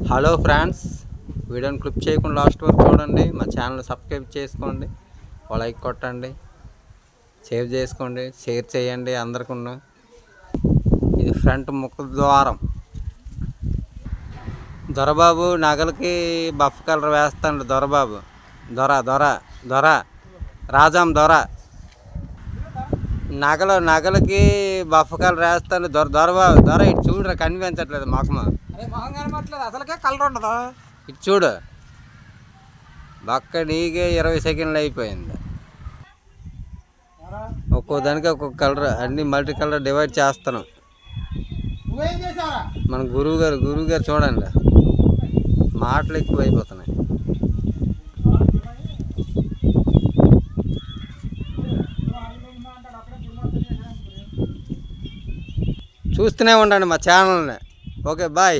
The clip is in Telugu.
హలో ఫ్రెండ్స్, వీడియోని క్లిప్ చేయకుండా లాస్ట్ వరకు చూడండి. మా ఛానల్ సబ్స్క్రైబ్ చేసుకోండి, లైక్ కొట్టండి, సేవ్ చేసుకోండి, షేర్ చేయండి అందరికీ. ఇది ఫ్రంట్ ముఖ ద్వారం. దొరబాబు నగలకి బఫ్ కలర్ వేస్తాడు. దొరబాబు దొర దొర దొర రాజాం దొర నగలకి బఫ్ కలర్ వేస్తాను. దొరబాబు దొర ఇటు చూడరా, కనిపించట్లేదు మొఖం. అసలుకే కలర్ ఉండదు. ఇటు చూడు, బక్క నీకే 20 సెకండ్లు అయిపోయింది. ఒక్కో దానికి ఒక్కొక్క కలర్, అన్ని మల్టీ కలర్ డివైడ్ చేస్తాను. మన గురువు గారు చూడండి, మాటలు ఎక్కువ అయిపోతున్నాయి. చూస్తూనే ఉండండి మా ఛానల్ని. Okay, bye.